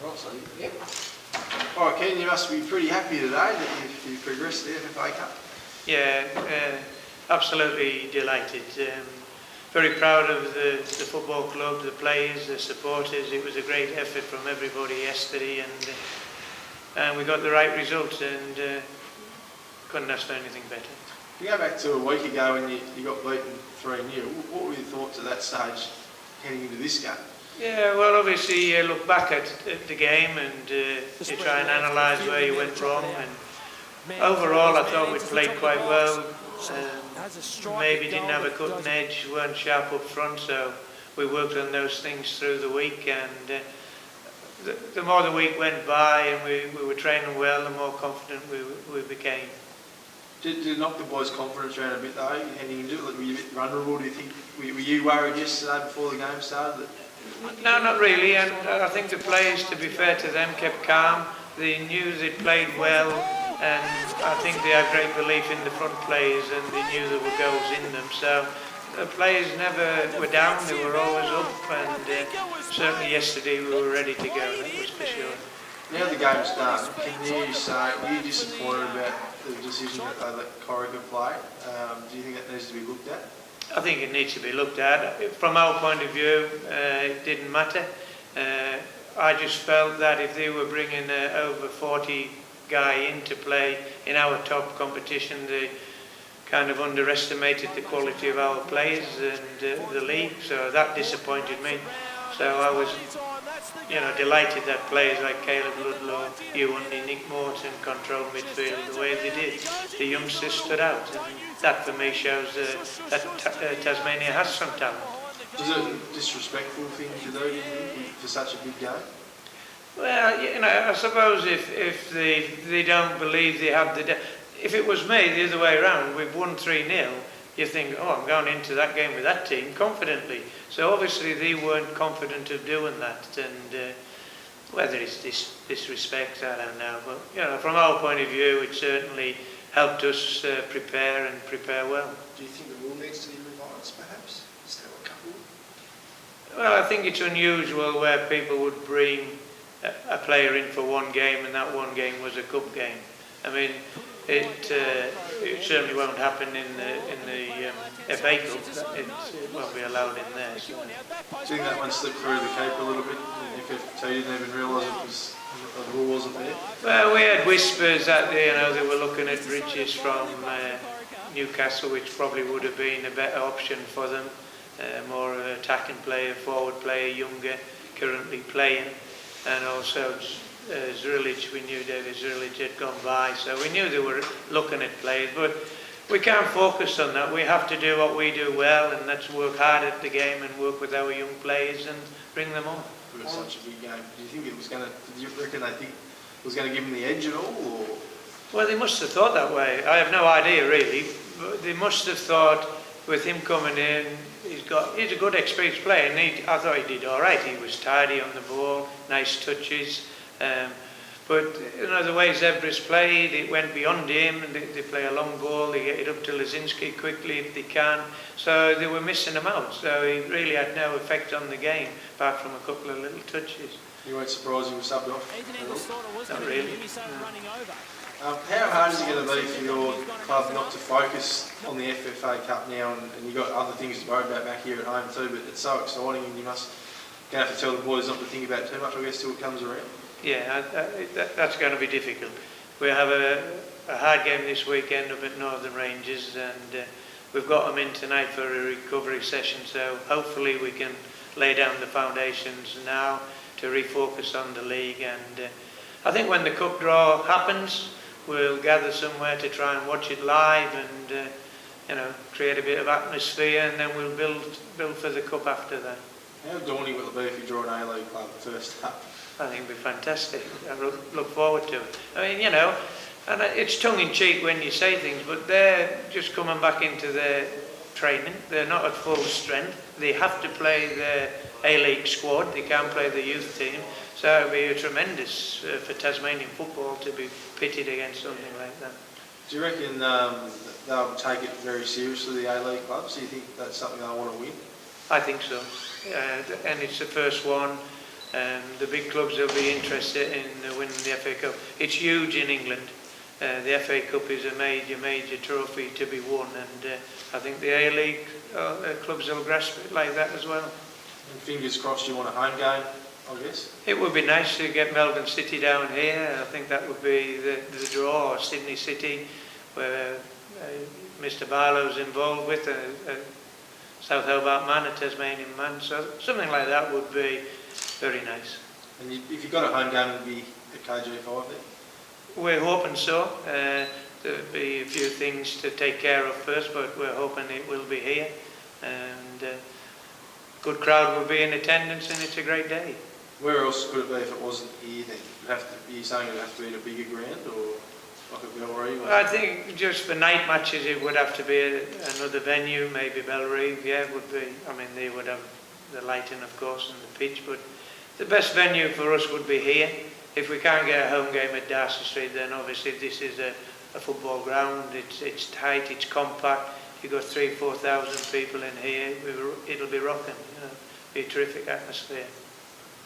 Right, so, yep. All right, Ken, you must be pretty happy today that you've progressed the FFA Cup. Yeah, absolutely delighted. Very proud of the football club, the players, the supporters. It was a great effort from everybody yesterday, and we got the right result, and couldn't ask for anything better. If you go back to a week ago when you got beaten 3-0, what were your thoughts at that stage heading into this game? Yeah, well, obviously you look back at the game and you try and analyse where you went wrong. And overall, I thought we played quite well. Maybe didn't have a cutting edge, weren't sharp up front, so we worked on those things through the week. And the more the week went by and we were training well, the more confident we became. Did it knock the boys' confidence around a bit though, heading into it? Like, were you a bit vulnerable, do you think? Were you worried yesterday before the game started? No, not really, and I think the players, to be fair to them, kept calm. They knew they played well, and I think they had great belief in the front players, and they knew there were goals in them. So the players never were down, they were always up, and certainly yesterday we were ready to go, that was for sure. Now the game's done, can you say, were you disappointed about the decision that they let Corica play? Do you think that needs to be looked at? I think it needs to be looked at. From our point of view, it didn't matter. I just felt that if they were bringing over 40 guy in to play in our top competition, they kind of underestimated the quality of our players and the league, so that disappointed me. So I was, delighted that players like Caleb Ludlow, Ewan and Nick Morton controlled midfield the way they did. The youngsters stood out, and that for me shows that Tasmania has some talent. Is it a disrespectful thing to do for such a big game? Well, I suppose if they don't believe they have if it was me the other way around, we've won 3-0, you think, oh, I'm going into that game with that team confidently. So obviously they weren't confident of doing that, and whether it's disrespect, I don't know. But from our point of view, it certainly helped us prepare well. Do you think the rule needs to be revised, perhaps? Is there a couple? Well, I think it's unusual where people would bring a player in for one game, and that one game was a cup game. I mean, it certainly won't happen in the FA Cup. It won't be allowed in there. So. Do you think that one slipped through the keeper a little bit? The FFT didn't even realise the rule wasn't there? Well, we had whispers that they were looking at Bridges from Newcastle, which probably would have been a better option for them. More attacking player, forward player, younger, currently playing, and also Zrilic. We knew David Zrilic had gone by, so we knew they were looking at players, but we can't focus on that. We have to do what we do well, and that's work hard at the game and work with our young players and bring them on. It was such a big game. Do you think it was going to? Did you reckon they think it was going to give them the edge at all? Or? Well, they must have thought that way. I have no idea really, but they must have thought with him coming in, he's a good experienced player, and I thought he did all right. He was tidy on the ball, nice touches. But the way Zebra's played, it went beyond him, and they play a long ball, they get it up to Lazinski quickly if they can. So they were missing him out. So he really had no effect on the game, apart from a couple of little touches. You weren't surprised he was subbed off? Not really. How hard is it going to be for your club not to focus on the FFA Cup now, and you've got other things to worry about back here at home too, but it's so exciting, and you must have to tell the boys not to think about it too much, I guess, till it comes around? Yeah, that's going to be difficult. We have a hard game this weekend up at Northern Rangers, and we've got them in tonight for a recovery session, so hopefully we can lay down the foundations now to refocus on the league. And I think when the cup draw happens, we'll gather somewhere to try and watch it live and create a bit of atmosphere, and then we'll build for the cup after that. How daunting will it be if you draw an A-League club first up? I think it'll be fantastic. I look forward to it. I mean, and it's tongue-in-cheek when you say things, but they're just coming back into their training. They're not at full strength. They have to play their A-League squad. They can't play the youth team. So it'll be tremendous for Tasmanian football to be pitted against something like that. Do you reckon they'll take it very seriously, the A-League clubs? Do you think that's something they want to win? I think so. And it's the first one. The big clubs will be interested in winning the FA Cup. It's huge in England. The FA Cup is a major trophy to be won, and I think the A-League clubs will grasp it like that as well. And fingers crossed you want a home game, I guess? It would be nice to get Melbourne City down here. I think that would be the draw, or Sydney City, where Mr. Barlow's involved with, South Hobart man, a Tasmanian man, so something like that would be very nice. And if you've got a home game, it would be at KG5 then? We're hoping so. There'll be a few things to take care of first, but we're hoping it will be here. And good crowd will be in attendance, and it's a great day. Where else could it be if it wasn't here then? Are you saying it would have to be in a bigger ground, or like a Bellerive? I think just for night matches it would have to be another venue, maybe Bellerive, yeah, would be. I mean, they would have the lighting, of course, and the pitch, but the best venue for us would be here. If we can't get a home game at Darcy Street, then obviously this is a football ground. It's tight, it's compact. You've got 3,000-4,000 people in here. It'll be rocking. Be a terrific atmosphere.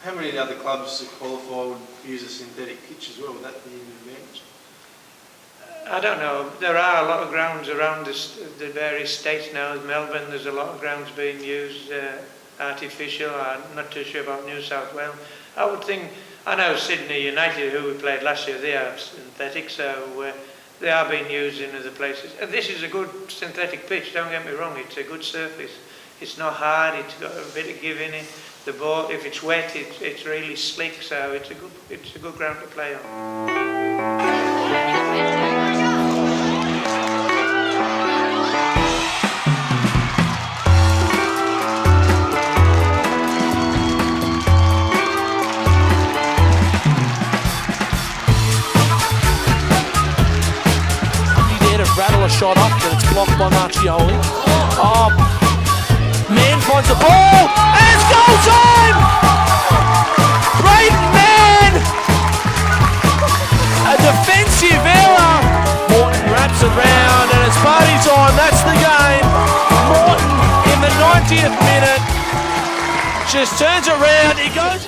How many other clubs that qualify would use a synthetic pitch as well? Would that be an advantage? I don't know. There are a lot of grounds around the various states now. In Melbourne, there's a lot of grounds being used artificial. I'm not too sure about New South Wales. I would think. I know Sydney United, who we played last year, they are synthetic, so they are being used in other places. And this is a good synthetic pitch, don't get me wrong, it's a good surface. It's not hard, it's got a bit of give in it. The ball, if it's wet, it's really slick, so it's a good ground to play on. Rattle a shot off, but it's blocked by Marchioli. Oh, Mann finds the ball, and it's goal time! Brayden Mann! A defensive error. Morton wraps it round, and it's party time. That's the game. Morton in the 90th minute just turns around. He goes.